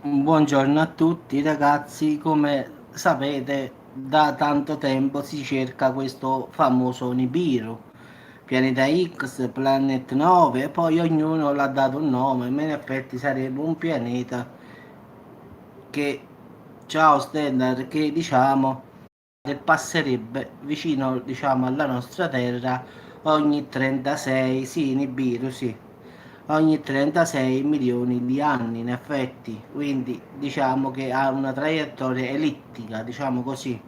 Buongiorno a tutti ragazzi, come sapete da tanto tempo si cerca questo famoso Nibiru, pianeta X, Planet 9 e poi ognuno l'ha dato un nome, ma in effetti sarebbe un pianeta che, ciao Stellar, che diciamo passerebbe vicino diciamo alla nostra Terra ogni 36, sì, Nibiru, sì, ogni 36 milioni di anni in effetti, quindi diciamo che ha una traiettoria ellittica, diciamo così.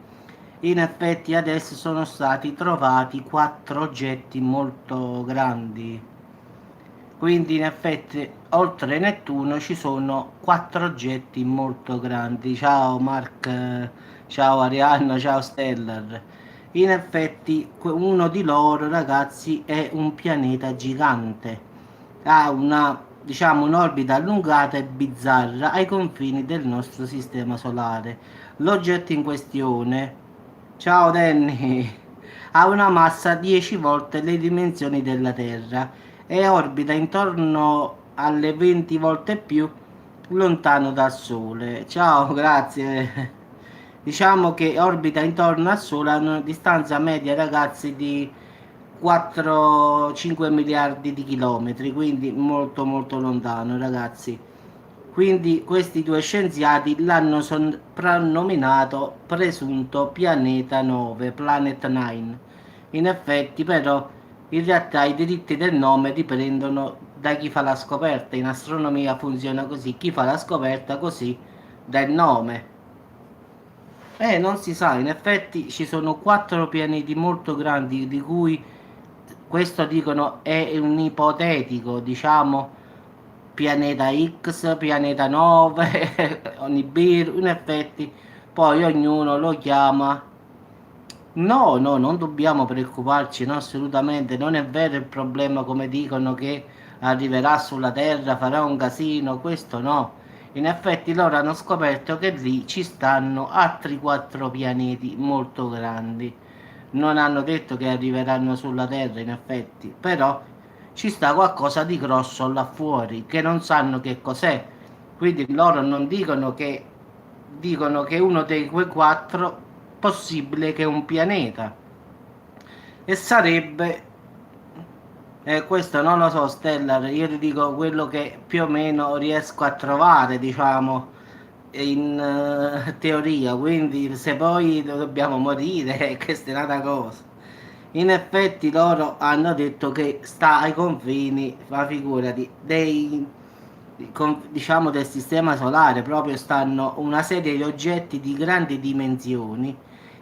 In effetti adesso sono stati trovati quattro oggetti molto grandi, quindi in effetti oltre Nettuno ci sono quattro oggetti molto grandi. Ciao Mark, ciao Arianna, ciao Stellar. In effetti uno di loro ragazzi è un pianeta gigante. Ha una diciamo un'orbita allungata e bizzarra ai confini del nostro sistema solare. L'oggetto in questione, ciao Danny, ha una massa 10 volte le dimensioni della Terra e orbita intorno alle 20 volte più lontano dal Sole. Ciao, grazie. Diciamo che orbita intorno al Sole a una distanza media, ragazzi, di 4-5 miliardi di chilometri, quindi molto molto lontano, ragazzi. Quindi questi due scienziati l'hanno soprannominato presunto pianeta 9, Planet 9. In effetti, però, in realtà i diritti del nome dipendono da chi fa la scoperta. In astronomia funziona così, chi fa la scoperta così dà il nome. Non si sa, in effetti ci sono quattro pianeti molto grandi di cui questo dicono è un ipotetico, diciamo, pianeta X, pianeta 9, Nibiru, in effetti poi ognuno lo chiama. No, no, non dobbiamo preoccuparci, no, assolutamente, non è vero il problema come dicono che arriverà sulla Terra, farà un casino, questo no. In effetti loro hanno scoperto che lì ci stanno altri quattro pianeti molto grandi. Non hanno detto che arriveranno sulla Terra, in effetti, però ci sta qualcosa di grosso là fuori che non sanno che cos'è. Quindi loro non dicono che uno dei quei quattro possibile che è un pianeta e sarebbe questo non lo so Stellar, io ti dico quello che più o meno riesco a trovare, diciamo, in teoria, quindi se poi dobbiamo morire, questa è un'altra cosa. In effetti loro hanno detto che sta ai confini, ma figurati, diciamo del sistema solare, proprio stanno una serie di oggetti di grandi dimensioni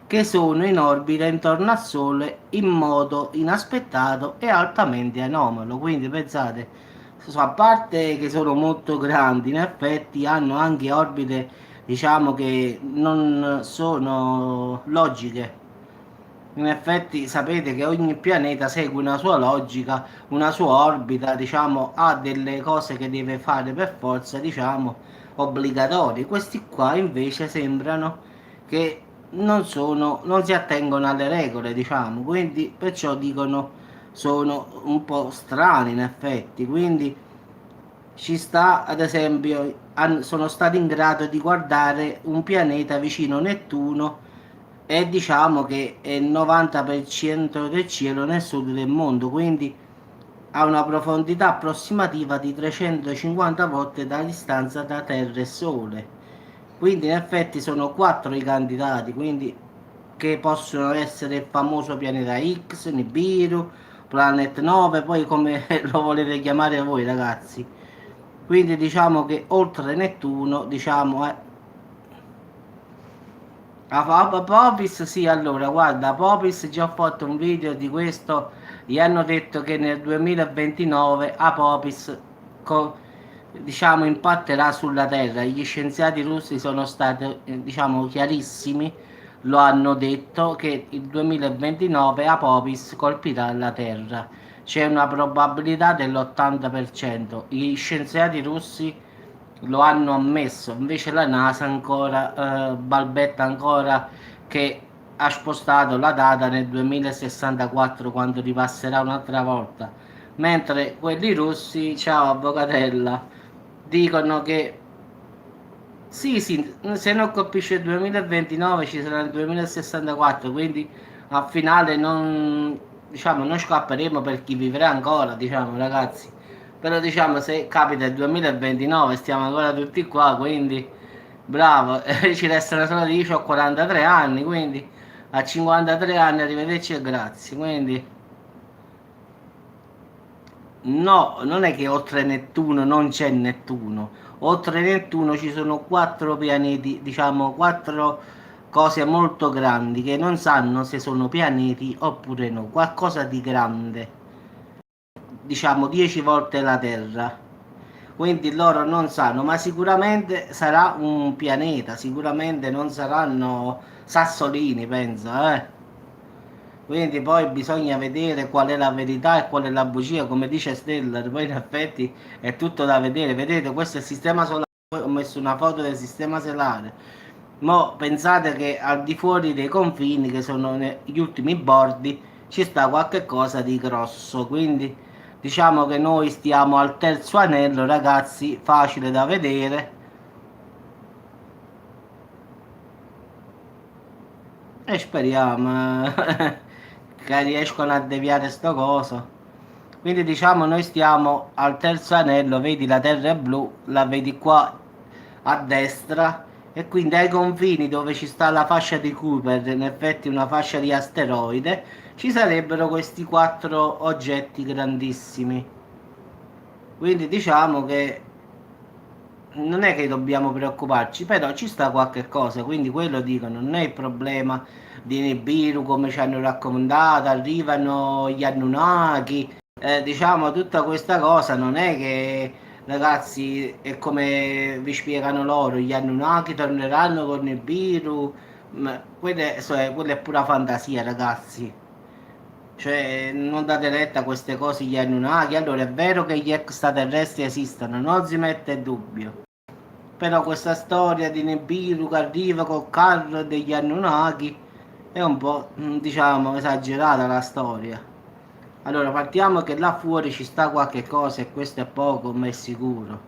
che sono in orbita intorno al Sole in modo inaspettato e altamente anomalo. Quindi pensate, a parte che sono molto grandi, in effetti hanno anche orbite, diciamo che non sono logiche. In effetti sapete che ogni pianeta segue una sua logica, una sua orbita, diciamo, ha delle cose che deve fare per forza, diciamo, obbligatorie. Questi qua invece sembrano che non si attengono alle regole, diciamo, quindi perciò dicono sono un po' strani in effetti, quindi ci sta, ad esempio, sono stati in grado di guardare un pianeta vicino Nettuno e diciamo che è il 90% del cielo nel sud del mondo, quindi ha una profondità approssimativa di 350 volte la distanza tra Terra e Sole. Quindi in effetti sono quattro i candidati, quindi che possono essere il famoso pianeta X, Nibiru, Planet 9, poi come lo volete chiamare voi ragazzi. Quindi diciamo che oltre Nettuno, diciamo, a Popis sì, allora guarda, a Popis già ho fatto un video di questo, gli hanno detto che nel 2029 Apopis diciamo impatterà sulla Terra. Gli scienziati russi sono stati diciamo chiarissimi, lo hanno detto che il 2029 Apopis colpirà la Terra. C'è una probabilità dell'80%. Gli scienziati russi lo hanno ammesso, invece la NASA ancora balbetta ancora che ha spostato la data nel 2064 quando ripasserà un'altra volta, mentre quelli russi, ciao avvocatella, dicono che Sì, sì, se non colpisce il 2029 ci sarà il 2064, quindi a finale non, diciamo, non scapperemo per chi vivrà ancora, diciamo, ragazzi. Però diciamo, se capita il 2029 stiamo ancora tutti qua, quindi bravo, ci restano solo 10 o 43 anni, quindi a 53 anni arrivederci e grazie. Quindi no, non è che oltre Nettuno non c'è Nettuno. Oltre Nettuno ci sono quattro pianeti, diciamo quattro cose molto grandi che non sanno se sono pianeti oppure no. Qualcosa di grande, diciamo 10 volte la Terra. Quindi loro non sanno, ma sicuramente sarà un pianeta, sicuramente non saranno sassolini, penso, eh. Quindi poi bisogna vedere qual è la verità e qual è la bugia, come dice Stellar, poi in effetti è tutto da vedere. Vedete, questo è il sistema solare, poi ho messo una foto del sistema solare. Ma pensate che al di fuori dei confini, che sono gli ultimi bordi, ci sta qualche cosa di grosso. Quindi diciamo che noi stiamo al terzo anello, ragazzi, facile da vedere. E speriamo che riescono a deviare sto coso. Quindi diciamo noi stiamo al terzo anello, vedi la terra è blu, la vedi qua a destra e quindi ai confini dove ci sta la fascia di Kuiper, in effetti una fascia di asteroide, ci sarebbero questi quattro oggetti grandissimi. Quindi diciamo che non è che dobbiamo preoccuparci, però ci sta qualche cosa, quindi quello dicono, non è il problema di Nibiru come ci hanno raccontato, arrivano gli Anunnaki, diciamo tutta questa cosa non è che ragazzi è come vi spiegano loro, gli Anunnaki torneranno con Nibiru, ma quella è pura fantasia ragazzi. Cioè, non date retta a queste cose gli Anunnaki. Allora, è vero che gli extraterrestri esistono, non si mette in dubbio. Però questa storia di Nibiru che arriva col carro degli Anunnaki è un po', diciamo, esagerata la storia. Allora, partiamo che là fuori ci sta qualche cosa e questo è poco, ma è sicuro.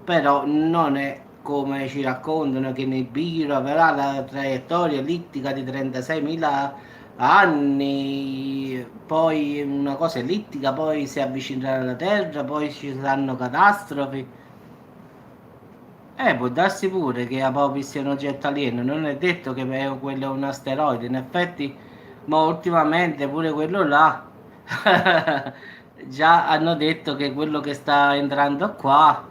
Però non è come ci raccontano che Nibiru avrà la traiettoria ellittica di 36.000 anni, poi una cosa ellittica, poi si avvicinerà alla Terra, poi ci saranno catastrofi. Può darsi pure che Apophis sia un oggetto alieno, non è detto che quello è un asteroide, in effetti, ma ultimamente pure quello là già hanno detto che quello che sta entrando qua,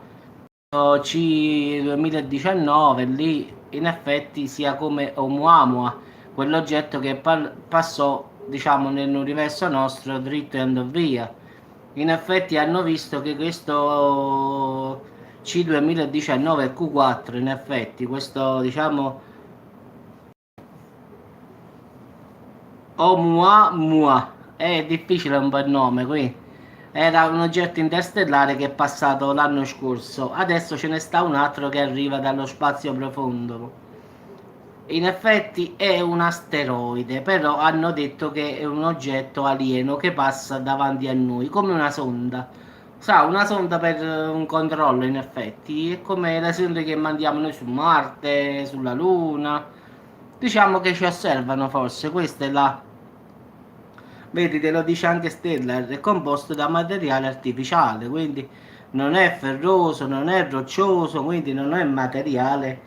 C 2019, lì in effetti sia come Oumuamua, quell'oggetto che passò, diciamo, nell'universo nostro dritto e andò via. In effetti hanno visto che questo C 2019 Q4, in effetti, questo diciamo Oumuamua, è difficile un po' il nome qui. Era un oggetto interstellare che è passato l'anno scorso, adesso ce ne sta un altro che arriva dallo spazio profondo. In effetti è un asteroide, però hanno detto che è un oggetto alieno che passa davanti a noi, come una sonda. Sa, una sonda per un controllo, in effetti, è come le sonde che mandiamo noi su Marte, sulla Luna. Diciamo che ci osservano forse, questa è la... Vedi, te lo dice anche Stellar, è composto da materiale artificiale, quindi non è ferroso, non è roccioso, quindi non è materiale,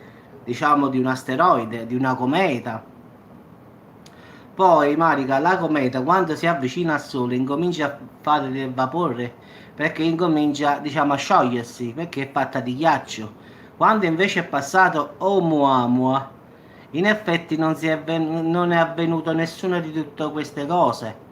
diciamo, di un asteroide, di una cometa. Poi, Marica, la cometa quando si avvicina al Sole incomincia a fare del vapore perché incomincia, diciamo, a sciogliersi perché è fatta di ghiaccio. Quando invece è passato Oumuamua, in effetti non è avvenuto nessuna di tutte queste cose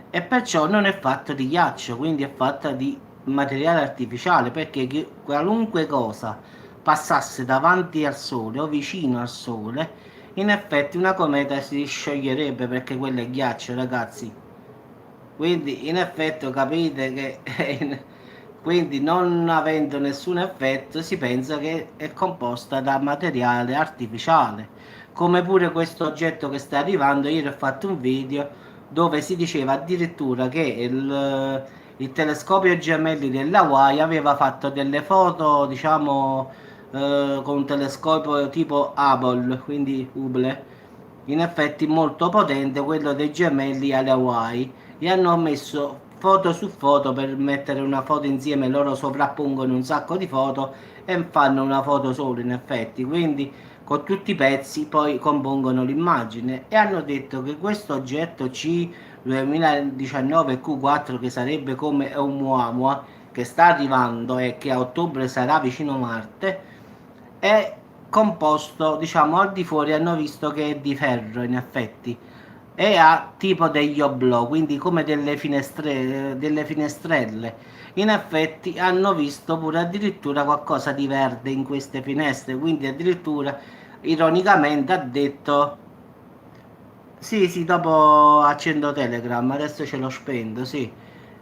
e perciò non è fatto di ghiaccio, quindi è fatta di materiale artificiale perché qualunque cosa passasse davanti al Sole o vicino al Sole, in effetti una cometa si scioglierebbe perché quello è ghiaccio, ragazzi. Quindi in effetti capite che quindi non avendo nessun effetto si pensa che è composta da materiale artificiale. Come pure questo oggetto che sta arrivando, ieri ho fatto un video dove si diceva addirittura che il telescopio gemelli dell'Hawaii aveva fatto delle foto, diciamo, con un telescopio tipo Hubble, quindi Hubble, in effetti molto potente, quello dei gemelli alle Hawaii, e hanno messo foto su foto per mettere una foto insieme, loro sovrappongono un sacco di foto e fanno una foto solo in effetti, quindi con tutti i pezzi poi compongono l'immagine e hanno detto che questo oggetto C 2019 Q4 che sarebbe come Oumuamua che sta arrivando e che a ottobre sarà vicino Marte è composto, diciamo, al di fuori hanno visto che è di ferro in effetti e ha tipo degli oblò, quindi come delle finestrelle. In effetti hanno visto pure addirittura qualcosa di verde in queste finestre, quindi addirittura ironicamente ha detto sì, sì, dopo accendo Telegram, adesso ce l'ho spento, sì.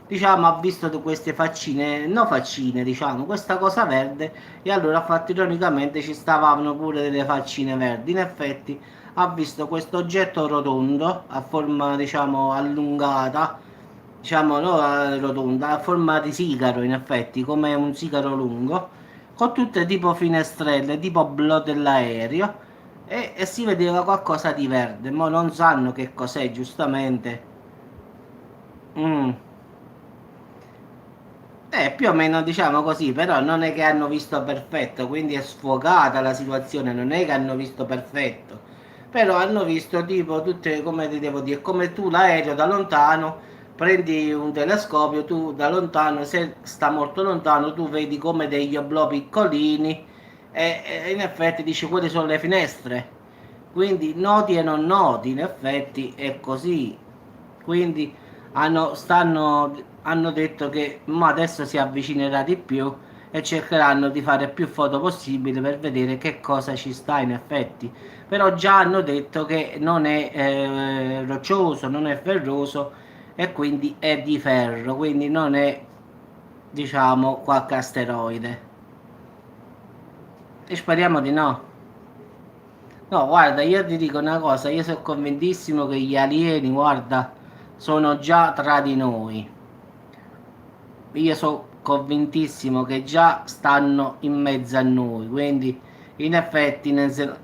Diciamo, ha visto queste faccine, no faccine, diciamo, questa cosa verde e allora ha fatto ironicamente ci stavano pure delle faccine verdi. In effetti ha visto questo oggetto rotondo, a forma, diciamo, allungata, diciamo, no, rotonda, a forma di sigaro, in effetti, come un sigaro lungo, con tutte tipo finestrelle, tipo blu dell'aereo e si vedeva qualcosa di verde, ma non sanno che cos'è, giustamente. Mm. Più o meno diciamo così, però non è che hanno visto perfetto, quindi è sfocata la situazione, non è che hanno visto perfetto, però hanno visto tipo tutte, come ti devo dire, come tu l'aereo da lontano, prendi un telescopio, tu da lontano, se sta molto lontano, tu vedi come degli oblò piccolini e in effetti dici quelle sono le finestre, quindi noti e non noti, in effetti è così, quindi hanno detto che ma adesso si avvicinerà di più e cercheranno di fare più foto possibili per vedere che cosa ci sta in effetti. Però già hanno detto che non è roccioso, non è ferroso e quindi è di ferro, quindi non è diciamo qualche asteroide. E speriamo di no. No, guarda, io ti dico una cosa, io sono convintissimo che gli alieni, guarda, sono già tra di noi. Io sono convintissimo che già stanno in mezzo a noi, quindi in effetti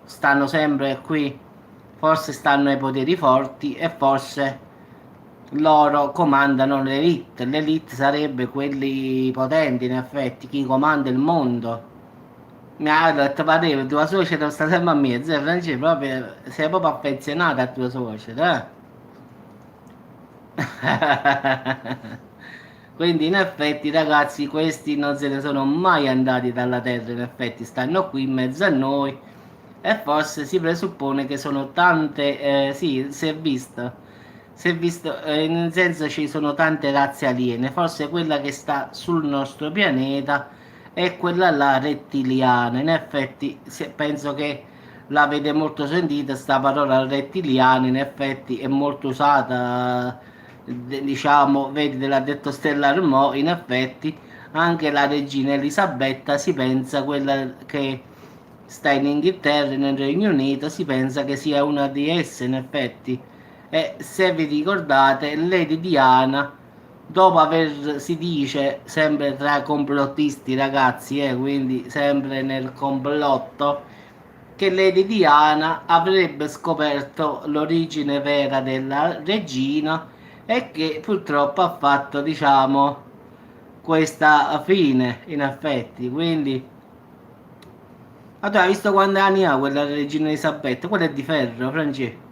stanno sempre qui, forse stanno ai poteri forti e forse loro comandano l'elite. L'elite sarebbe quelli potenti, in effetti, chi comanda il mondo. Mi ha detto, pareva, tua suocera sta sempre a me, zio Francesco, proprio, sei proprio affezionato a tua suocera, eh? Quindi in effetti ragazzi questi non se ne sono mai andati dalla terra, in effetti stanno qui in mezzo a noi e forse si presuppone che sono tante, sì, si è visto, nel senso ci sono tante razze aliene, forse quella che sta sul nostro pianeta è quella là rettiliana, in effetti penso che l'avete molto sentita, sta parola rettiliana in effetti è molto usata, diciamo, vedi, te l'ha detto Stellar Mo, in effetti anche la regina Elisabetta si pensa, quella che sta in Inghilterra, nel Regno Unito, si pensa che sia una di esse in effetti. E se vi ricordate, Lady Diana, dopo aver, si dice, sempre tra complottisti ragazzi, quindi sempre nel complotto, che Lady Diana avrebbe scoperto l'origine vera della regina e che purtroppo ha fatto, diciamo, questa fine in effetti. Quindi, ma tu hai visto quanti anni ha quella regina Elisabetta? Quella è di ferro, Francesco.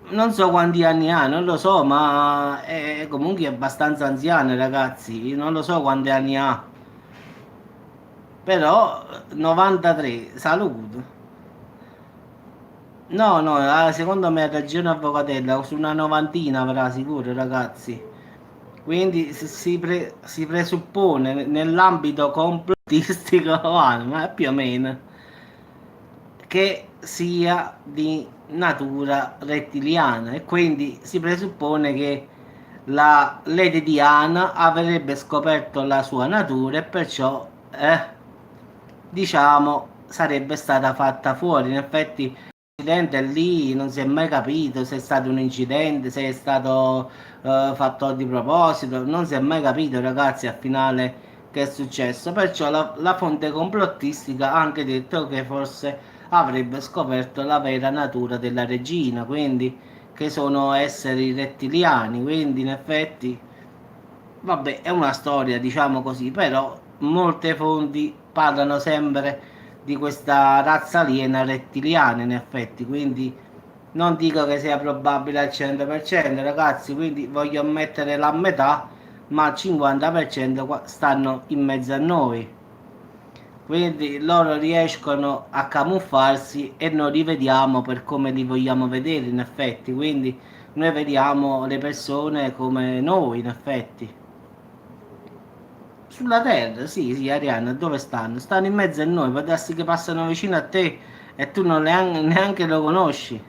Non so quanti anni ha, non lo so, ma è comunque abbastanza anziana, ragazzi. Non lo so quanti anni ha, però 93, saluto. No, no, secondo me ha ragione Avvocatella, su una novantina avrà sicuro, ragazzi. Quindi si presuppone nell'ambito complottistico, ma più o meno, che sia di natura rettiliana e quindi si presuppone che la Lady Diana avrebbe scoperto la sua natura e perciò, diciamo, sarebbe stata fatta fuori. In effetti l'incidente lì non si è mai capito se è stato un incidente, se è stato fatto di proposito, non si è mai capito ragazzi al finale che è successo. Perciò la fonte complottistica ha anche detto che forse avrebbe scoperto la vera natura della regina, quindi che sono esseri rettiliani, quindi in effetti, vabbè, è una storia, diciamo così, però molte fonti parlano sempre di questa razza aliena rettiliana, in effetti, quindi non dico che sia probabile al 100%, ragazzi, quindi voglio mettere la metà, ma al 50% stanno in mezzo a noi. Quindi loro riescono a camuffarsi e noi li vediamo per come li vogliamo vedere, in effetti. Quindi noi vediamo le persone come noi, in effetti. Sulla Terra, sì, sì, Arianna, dove stanno? Stanno in mezzo a noi, può darsi che passano vicino a te e tu non neanche lo conosci.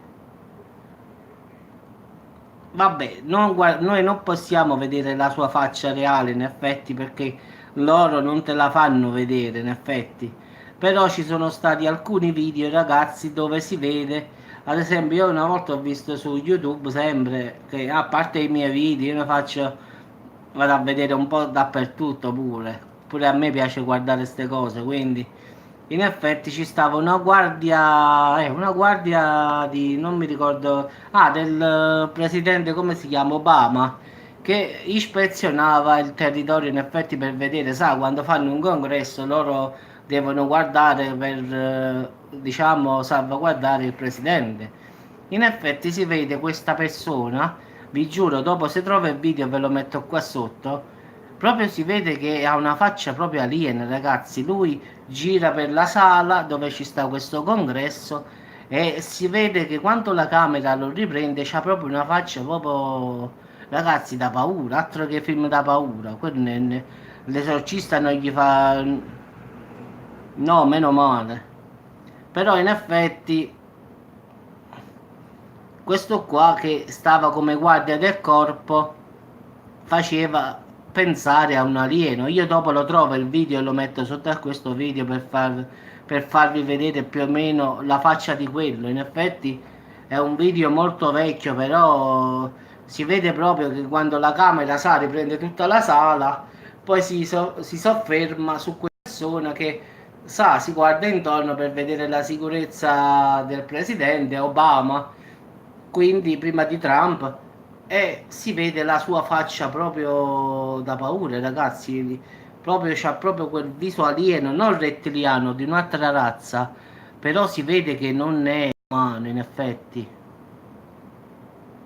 Vabbè, noi non possiamo vedere la sua faccia reale, in effetti, perché loro non te la fanno vedere, in effetti. Però ci sono stati alcuni video, ragazzi, dove si vede, ad esempio, io una volta ho visto su YouTube sempre che a parte i miei video, io ne faccio, vado a vedere un po' dappertutto pure. Pure a me piace guardare queste cose, quindi in effetti ci stava una guardia di, non mi ricordo, del presidente, come si chiama, Obama, che ispezionava il territorio in effetti per vedere, sa, quando fanno un congresso loro devono guardare per, diciamo, salvaguardare il presidente. In effetti si vede questa persona, vi giuro, dopo se trovo il video ve lo metto qua sotto, proprio si vede che ha una faccia proprio aliena, ragazzi. Lui gira per la sala dove ci sta questo congresso e si vede che quando la camera lo riprende c'ha proprio una faccia proprio, ragazzi, da paura, altro che film da paura. L'esorcista non gli fa... No, meno male. Però in effetti questo qua che stava come guardia del corpo faceva pensare a un alieno. Io dopo lo trovo il video e lo metto sotto a questo video per farvi vedere più o meno la faccia di quello. In effetti è un video molto vecchio, però si vede proprio che quando la camera sa riprende tutta la sala, poi si sofferma su quella persona che sa, si guarda intorno per vedere la sicurezza del presidente Obama, quindi prima di Trump, e si vede la sua faccia proprio da paura, ragazzi. Proprio c'ha proprio quel viso alieno, non rettiliano, di un'altra razza, però si vede che non è umano, in effetti.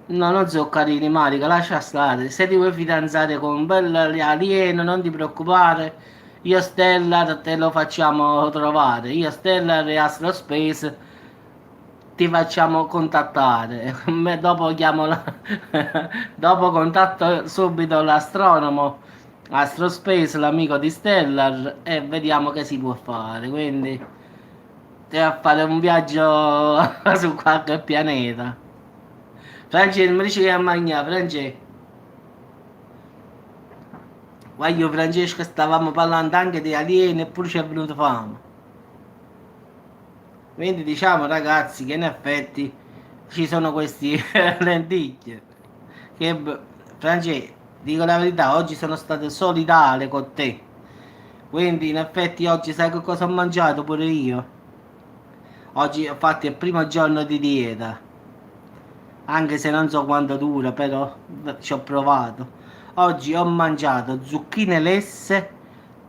No, non so carini, Marica, lascia stare. Se ti vuoi fidanzare con un bel alieno, non ti preoccupare. Io Stellar te lo facciamo trovare. Io Stellar e Astro Space ti facciamo contattare. Dopo chiamo dopo contatto subito l'astronomo Astrospace, l'amico di Stellar, e vediamo che si può fare. Quindi devi a fare un viaggio su qualche pianeta. Francesco, mi dici che a mangiare, Francesco. Guaglio Francesco, stavamo parlando anche di alieni eppure ci è venuto fame. Quindi diciamo ragazzi che in effetti ci sono questi lenticchie. Francesco, dico la verità, oggi sono stato solidale con te. Quindi in effetti oggi sai che cosa ho mangiato pure io? Oggi ho fatto il primo giorno di dieta. Anche se non so quanto dura, però ci ho provato. Oggi ho mangiato zucchine lesse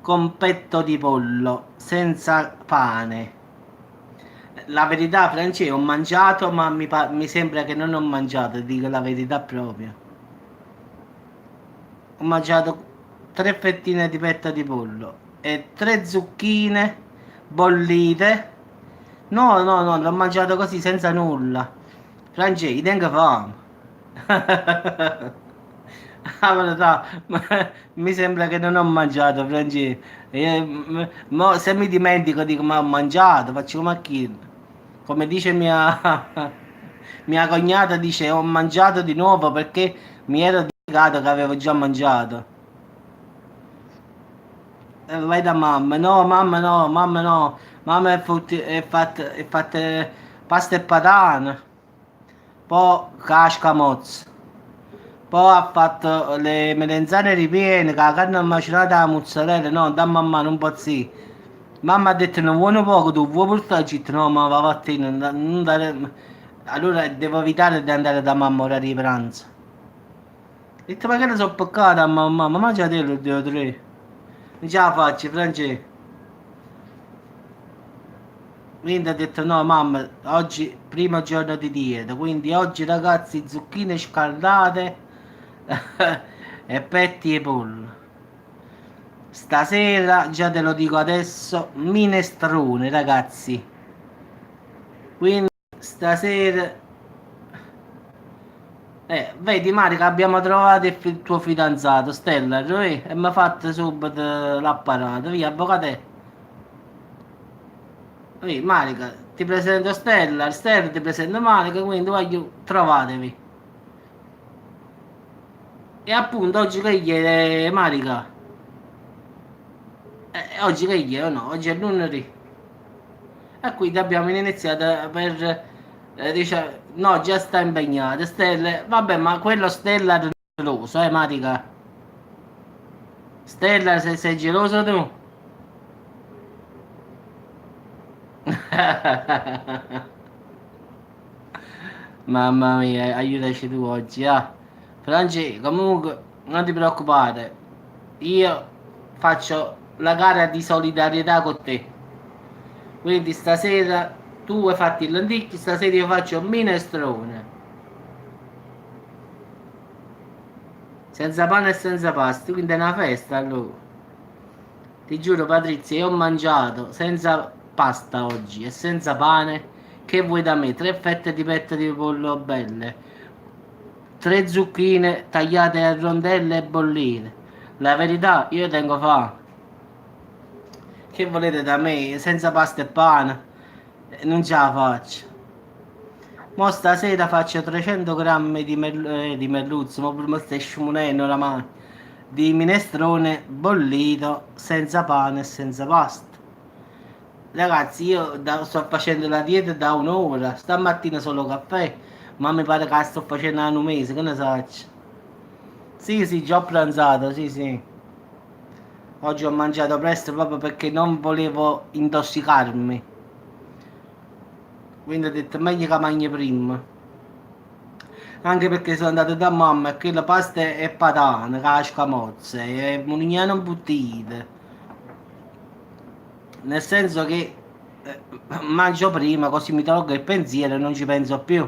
con petto di pollo, senza pane. La verità, Francesco, ho mangiato, ma mi sembra che non ho mangiato, dico la verità proprio. Ho mangiato 3 fettine di petto di pollo e 3 zucchine bollite. No, no, no, l'ho mangiato così senza nulla. Francesco, tengo fame. Ah, verità, mi sembra che non ho mangiato, Francesco. Se mi dimentico dico ma ho mangiato, faccio come a chi? Come dice mia cognata, dice ho mangiato di nuovo perché mi ero dimenticato che avevo già mangiato. Vai da mamma, no, mamma no, mamma no, mamma è fatta pasta e patane, poi cascamozzo. Poi ha fatto le melenzane ripiene, con la carne macinata, la mozzarella, no, da mamma non pozzi. Mamma ha detto non vuoi poco, tu vuoi portare? Ho detto no, ma va a te, non dare... Allora devo evitare di andare da mamma ora di pranzo. Ho detto ma che ne so peccata a mamma, ma mangia te lo devo tre. Non ce la faccio, Francesco. Quindi ha detto no mamma, oggi primo giorno di dieta, quindi oggi ragazzi zucchine scaldate e petti e pollo. Stasera, già te lo dico adesso, minestrone ragazzi. Quindi stasera, vedi Marica, abbiamo trovato il tuo fidanzato, Stella, e mi ha fatto subito l'apparato, via, avvocate. Marica, ti presento Stella, Stella ti presento Marica, quindi voglio, trovatevi. E appunto oggi che gli è Marica? Oggi che gli è o no? Oggi è lunedì. E quindi abbiamo iniziato per... no, già sta impegnata. Stella, vabbè, ma quello Stella è geloso, Marica? Stella, sei geloso tu? Mamma mia, aiutaci tu oggi, ah. Franci, comunque, non ti preoccupare. Io faccio la gara di solidarietà con te. Quindi stasera tu hai fatto il lenticchio, stasera io faccio minestrone. Senza pane e senza pasta, quindi è una festa allora. Ti giuro Patrizia, io ho mangiato senza pasta oggi e senza pane. Che vuoi da me? Tre fette di petto di pollo belle, tre zucchine tagliate a rondelle e bollite. La verità, io tengo fame. Che volete da me? Senza pasta e pane? Non ce la faccio. Mo stasera faccio 300 grammi di merluzzo, ma prima stai scimunendo la mano. Di minestrone bollito, senza pane e senza pasta. Ragazzi, io sto facendo la dieta da un'ora, stamattina solo caffè, ma mi pare che la sto facendo da un mese, che ne faccio? Sì, sì, già ho pranzato, sì, sì. Oggi ho mangiato presto proprio perché non volevo intossicarmi. Quindi ho detto meglio che mangi prima. Anche perché sono andato da mamma e che la pasta è patana, con la scamozza, è munignano imbuttite. Nel senso che mangio prima così mi tolgo il pensiero e non ci penso più.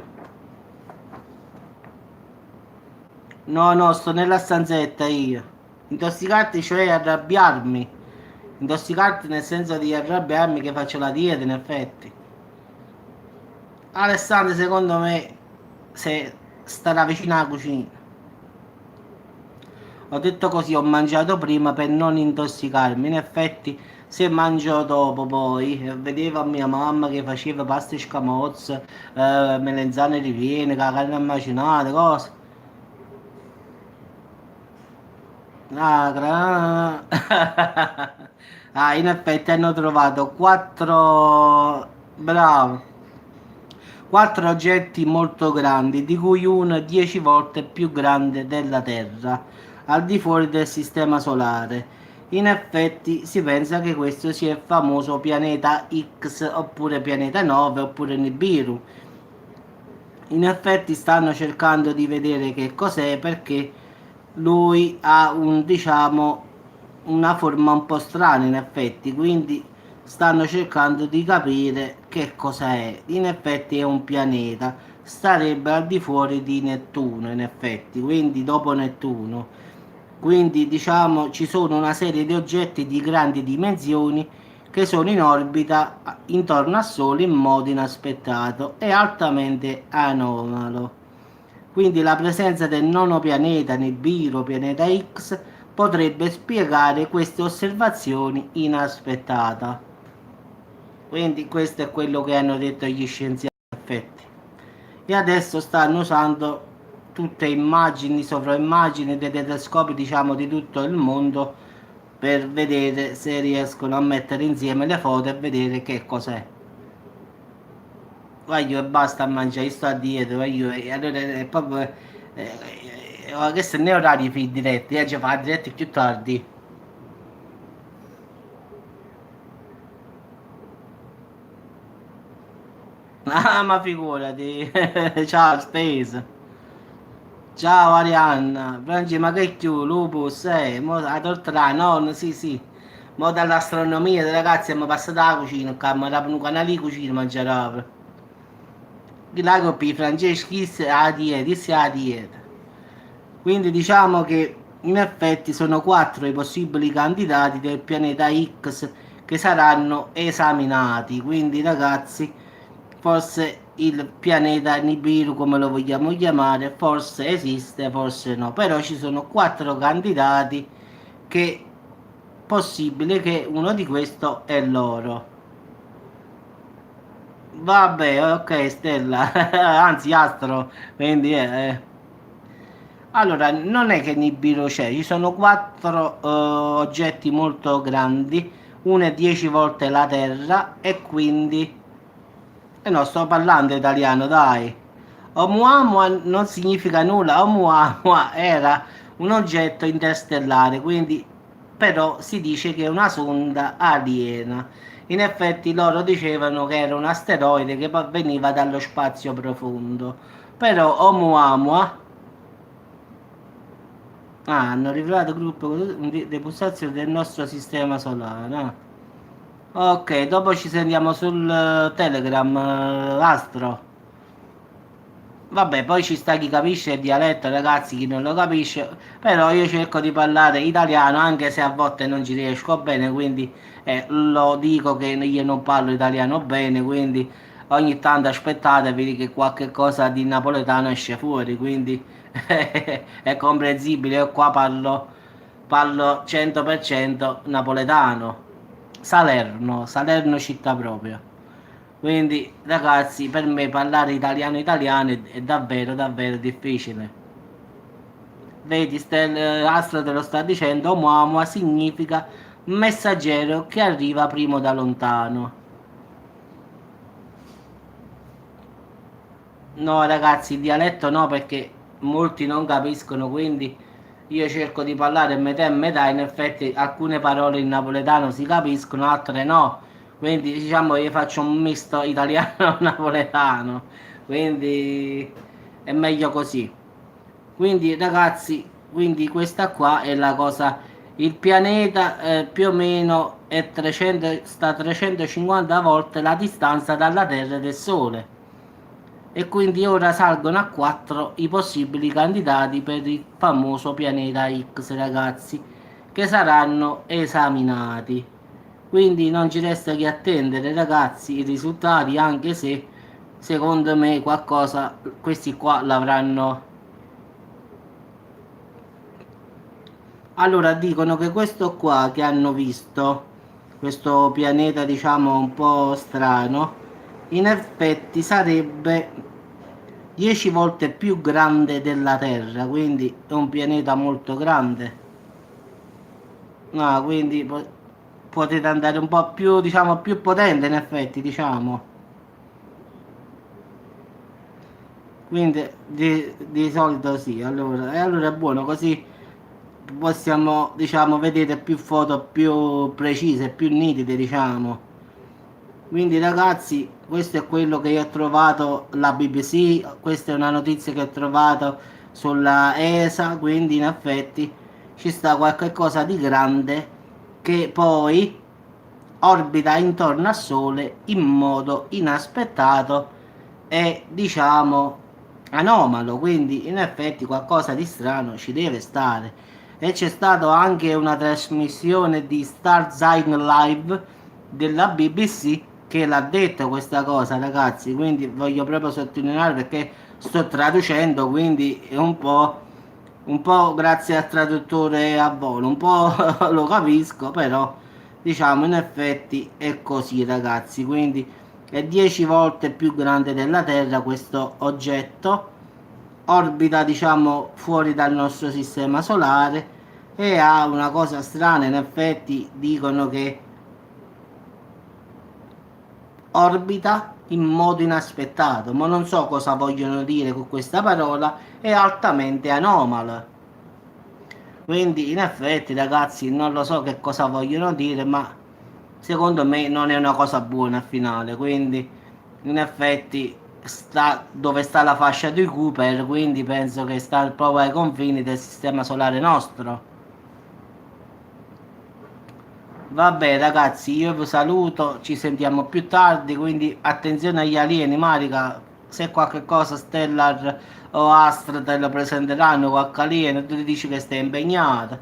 No, no, sto nella stanzetta io. Intossicarti, cioè arrabbiarmi. Intossicarti nel senso di arrabbiarmi che faccio la dieta, in effetti. Alessandro, secondo me, se starà vicino alla cucina. Ho detto così, ho mangiato prima per non intossicarmi. In effetti, se mangio dopo poi, vedevo mia mamma che faceva pasta e scamozza, melenzane ripiene, carne macinata, cose. Ah, ah, in effetti hanno trovato quattro... Bravo. Quattro oggetti molto grandi, di cui uno è 10 volte più grande della Terra, al di fuori del Sistema Solare. In effetti si pensa che questo sia il famoso pianeta X, oppure pianeta 9, oppure Nibiru. In effetti stanno cercando di vedere che cos'è perché lui ha un, diciamo, una forma un po' strana in effetti, quindi stanno cercando di capire che cosa è. In effetti è un pianeta, starebbe al di fuori di Nettuno in effetti, quindi dopo Nettuno. Quindi diciamo ci sono una serie di oggetti di grandi dimensioni che sono in orbita intorno al Sole in modo inaspettato e altamente anomalo. Quindi la presenza del nono pianeta Nibiru, pianeta X, potrebbe spiegare queste osservazioni inaspettate. Quindi questo è quello che hanno detto gli scienziati in effetti. E adesso stanno usando tutte immagini, sovraimmagini dei telescopi diciamo di tutto il mondo per vedere se riescono a mettere insieme le foto e vedere che cos'è. Voglio e basta a mangiare, sto a dieta, voglio, e allora è proprio, questo non è orario per i diretti, ci fa diretti più tardi. Ah, ma figurati. Ciao, Space. Ciao, Arianna. Franci, ma che più? Lupus, mo a tortura, no, sì, sì. Mo dall'astronomia, ragazzi, siamo passati alla cucina, qua, mi un canale di cucina, mangiare. Di là con i Franceschi, a dieta, a dieta. Quindi diciamo che in effetti sono quattro i possibili candidati del pianeta X che saranno esaminati. Quindi ragazzi, forse il pianeta Nibiru, come lo vogliamo chiamare, forse esiste, forse no. Però ci sono quattro candidati che possibile che uno di questo è loro. Vabbè, ok, Stella, anzi Astro, quindi allora, non è che Nibiru c'è, ci sono quattro oggetti molto grandi, uno è 10 volte la Terra e quindi... no, sto parlando italiano, dai. Oumuamua non significa nulla, Oumuamua era un oggetto interstellare, quindi però si dice che è una sonda aliena. In effetti loro dicevano che era un asteroide che veniva dallo spazio profondo. Però Oumuamua hanno rivelato gruppo di pulsazioni del nostro sistema solare. Ok, dopo ci sentiamo sul Telegram, Astro. Vabbè, poi ci sta chi capisce il dialetto, ragazzi, chi non lo capisce, però io cerco di parlare italiano anche se a volte non ci riesco bene, quindi lo dico che io non parlo italiano bene, quindi ogni tanto aspettatevi che qualche cosa di napoletano esce fuori, quindi è comprensibile, io qua parlo 100% napoletano, Salerno, Salerno città proprio. Quindi, ragazzi, per me parlare italiano italiano è davvero, davvero difficile. Vedi, Astro te lo sta dicendo, Oumuamua significa messaggero che arriva primo da lontano. No, ragazzi, il dialetto no, perché molti non capiscono, quindi io cerco di parlare metà e metà. In effetti, alcune parole in napoletano si capiscono, altre no. Quindi, diciamo, io faccio un misto italiano-napoletano. Quindi è meglio così. Quindi, ragazzi, quindi questa qua è la cosa. Il pianeta più o meno è 300, sta 350 volte la distanza dalla Terra e del Sole e quindi ora salgono a 4 i possibili candidati per il famoso pianeta X, ragazzi, che saranno esaminati. Quindi non ci resta che attendere, ragazzi, i risultati, anche se secondo me qualcosa questi qua l'avranno. Allora dicono che questo qua che hanno visto, questo pianeta diciamo un po' strano, in effetti sarebbe 10 volte più grande della Terra, quindi è un pianeta molto grande. No, quindi potete andare un po' più, diciamo, più potente in effetti, diciamo. Quindi di solito sì, allora, e allora è buono così possiamo, diciamo, vedere più foto più precise, più nitide, diciamo. Quindi ragazzi, questo è quello che io ho trovato la BBC, questa è una notizia che ho trovato sulla ESA, quindi in effetti ci sta qualche cosa di grande che poi orbita intorno al Sole in modo inaspettato e diciamo anomalo, quindi in effetti qualcosa di strano ci deve stare. E c'è stata anche una trasmissione di Starsign Live della BBC che l'ha detto questa cosa, ragazzi, quindi voglio proprio sottolineare perché sto traducendo, quindi è un po' grazie al traduttore a volo, un po' lo capisco, però diciamo in effetti è così, ragazzi, quindi è 10 volte più grande della Terra questo oggetto, orbita diciamo fuori dal nostro sistema solare e ha una cosa strana, in effetti dicono che orbita in modo inaspettato, ma non so cosa vogliono dire con questa parola, è altamente anomala. Quindi in effetti ragazzi non lo so che cosa vogliono dire, ma secondo me non è una cosa buona al finale, quindi in effetti sta dove sta la fascia di Cooper, quindi penso che sta proprio ai confini del sistema solare nostro. Vabbè ragazzi, io vi saluto, ci sentiamo più tardi, quindi attenzione agli alieni, Marica, se qualche cosa Stellar o Astra te lo presenteranno, qualche alieno, tu ti dici che stai impegnata.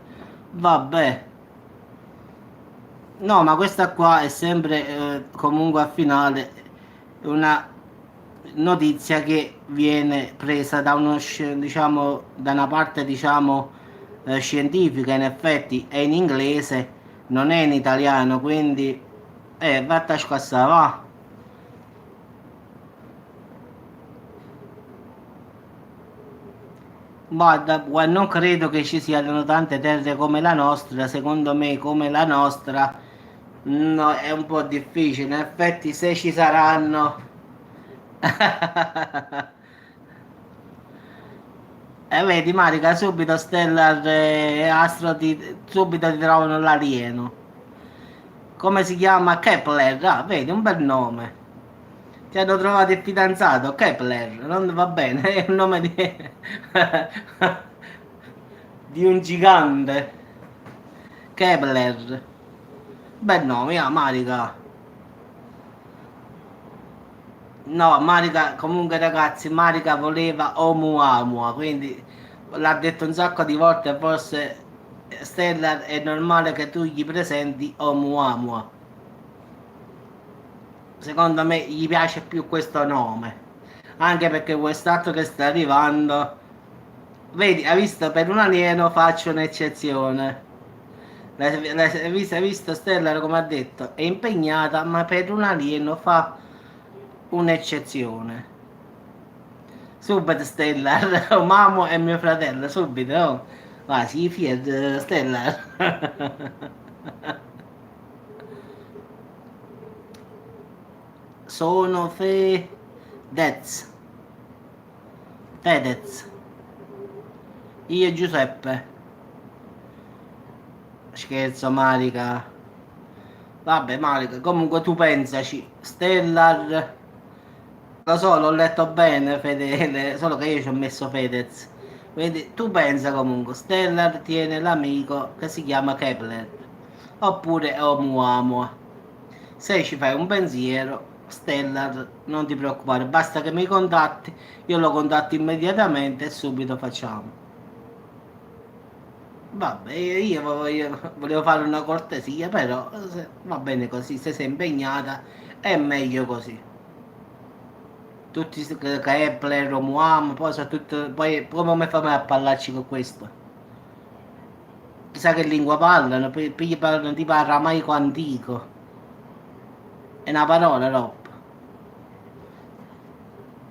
Vabbè, no, ma questa qua è sempre comunque al finale una notizia che viene presa da uno, diciamo, da una parte, diciamo, scientifica, in effetti è in inglese, non è in italiano, quindi, vatta a scassare, va. Guarda, non credo che ci siano tante terre come la nostra, secondo me come la nostra, no, è un po' difficile, in effetti se ci saranno... vedi Marica, subito Stellar e Astro subito ti trovano l'alieno. Come si chiama? Kepler, ah, vedi, un bel nome. Ti hanno trovato il fidanzato, Kepler, non va bene, è il nome di, di un gigante. Kepler. Bel nome, ah, Marica. No, Marica, comunque ragazzi, Marica voleva Oumuamua, quindi l'ha detto un sacco di volte, forse Stellar è normale che tu gli presenti Oumuamua. Secondo me gli piace più questo nome, anche perché quest'altro che sta arrivando, vedi, hai visto, per un alieno faccio un'eccezione. Hai visto Stellar come ha detto, è impegnata, ma per un alieno fa un'eccezione. Subito Stellar, oh, mamma e mio fratello, subito, oh. Va, si fied Stellar. Sono Fedez. Fedez. Io e Giuseppe. Scherzo, Marica. Vabbè, Marica, comunque tu pensaci. Stellar. Lo so, l'ho letto bene, Fedele, solo che io ci ho messo Fedez. Quindi tu pensa comunque, Stellar tiene l'amico che si chiama Kepler. Oppure Oumuamua. Se ci fai un pensiero, Stellar, non ti preoccupare, basta che mi contatti, io lo contatto immediatamente e subito facciamo. Vabbè, io volevo fare una cortesia, però va bene così, se sei impegnata è meglio così. Tutti Kepler, Oumuamua, poi soprattutto, poi come fammi a parlarci con questo? Chissà che lingua parlano, poi parlano tipo aramaico antico, è una parola, Rob.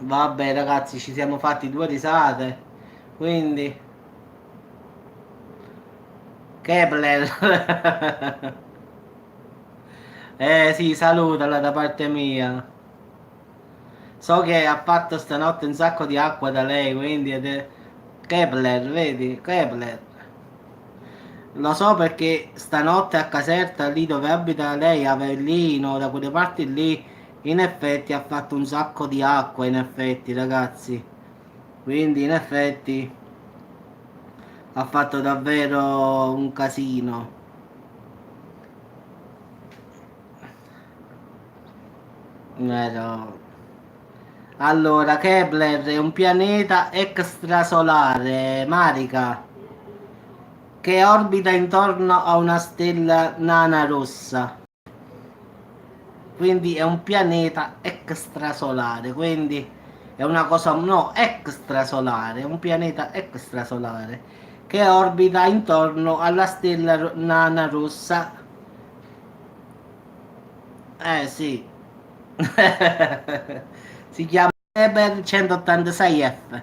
Vabbè ragazzi, ci siamo fatti due risate, quindi Kepler. Sì, salutala da parte mia. So che ha fatto stanotte un sacco di acqua da lei, quindi Kepler, vedi? Kepler. Lo so perché stanotte a Caserta, lì dove abita lei, a Avellino, da quelle parti lì, in effetti ha fatto un sacco di acqua, in effetti, ragazzi. Quindi in effetti ha fatto davvero un casino. No. Allora, Kepler è un pianeta extrasolare, Marica, che orbita intorno a una stella nana rossa. Quindi è un pianeta extrasolare, quindi è una cosa no extrasolare, è un pianeta extrasolare che orbita intorno alla stella nana rossa. Sì. Si chiama Weber 186F.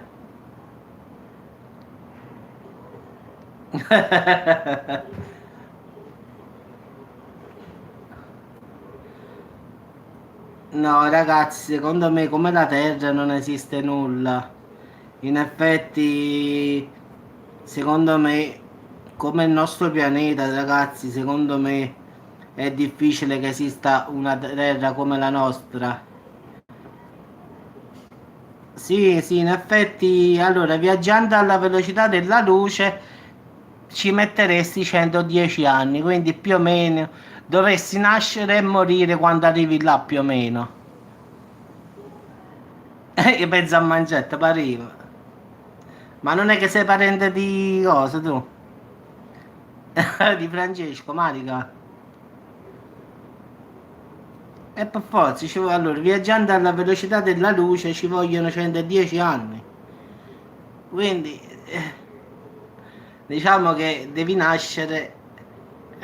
No, ragazzi, secondo me come la Terra non esiste nulla. In effetti, secondo me, come il nostro pianeta, ragazzi, secondo me è difficile che esista una Terra come la nostra. Sì, sì, in effetti, allora, viaggiando alla velocità della luce ci metteresti 110 anni, quindi più o meno dovresti nascere e morire quando arrivi là, più o meno. Io penso a Mangetta, pareva. Ma non è che sei parente di cosa tu? Di Francesco, Marica. E per forza, ci vuole, allora, viaggiando alla velocità della luce ci vogliono 110 anni. Quindi, diciamo che devi nascere,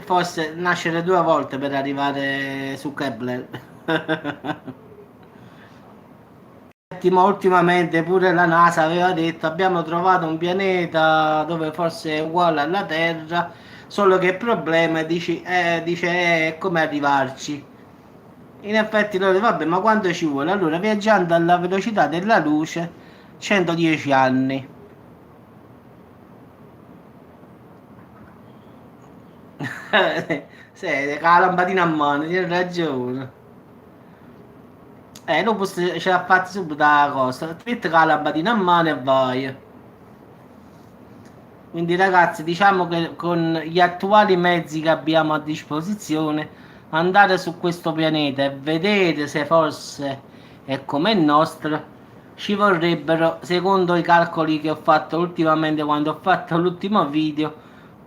forse nascere due volte per arrivare su Kepler. Ultimamente pure la NASA aveva detto abbiamo trovato un pianeta dove forse è uguale alla Terra, solo che il problema dice è come arrivarci. In effetti loro vabbè, ma quanto ci vuole? Allora, viaggiando alla velocità della luce, 110 anni. Sì, con la lampadina a mano, hai ragione. Dopo ce l'ha fatta subito la cosa. Ti metti con la lampadina a mano e vai. Quindi ragazzi, diciamo che con gli attuali mezzi che abbiamo a disposizione, andare su questo pianeta e vedere se forse è come il nostro, ci vorrebbero, secondo i calcoli che ho fatto ultimamente quando ho fatto l'ultimo video,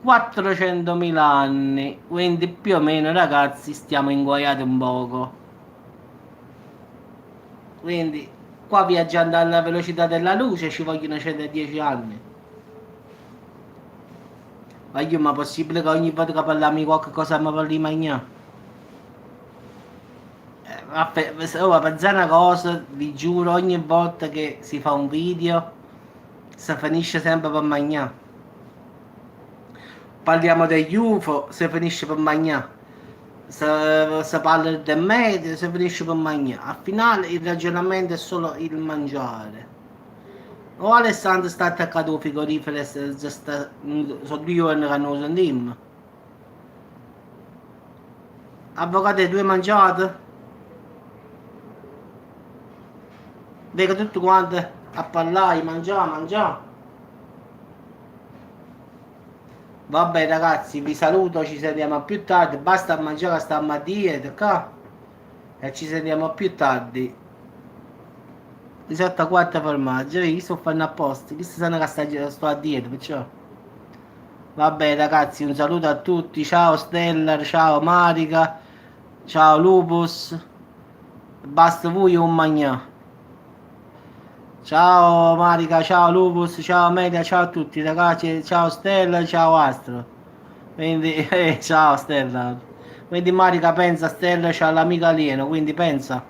400.000 anni. Quindi più o meno ragazzi stiamo inguaiati un poco. Quindi qua viaggiando alla velocità della luce ci vogliono 110 anni. Ma io, ma possibile che ogni volta che parliamo di qualche cosa mi parli di mangiare? Oh, pensare una cosa, vi giuro, ogni volta che si fa un video, si finisce sempre per mangiare. Parliamo degli UFO, si finisce per mangiare. Se parla del medio, si finisce per mangiare. Al finale il ragionamento è solo il mangiare. O Alessandro sta attaccato al frigorifero e sono 2 ore che non lo sentiamo. Avvocato, tu hai mangiato? Vedo tutti quanti a parlare, mangiare, mangiare. Vabbè ragazzi, vi saluto, ci sentiamo più tardi. Basta mangiare, stiamo a dieta, ok? E ci sentiamo più tardi. Risotto a 4 formaggi, io sto facendo apposta. Questi sanno che sto a dieta, perciò. Vabbè ragazzi, un saluto a tutti. Ciao Stellar, ciao Marica, ciao Lupus. Basta voi un magnà. Ciao Marica, ciao Lupus, ciao Media, ciao a tutti ragazzi, ciao Stella, ciao Astro. Quindi, ciao Stella. Quindi Marica pensa, Stella c'ha l'amico alieno, quindi pensa,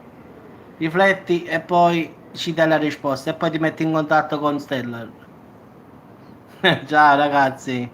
rifletti e poi ci dai la risposta e poi ti metti in contatto con Stella. Ciao ragazzi.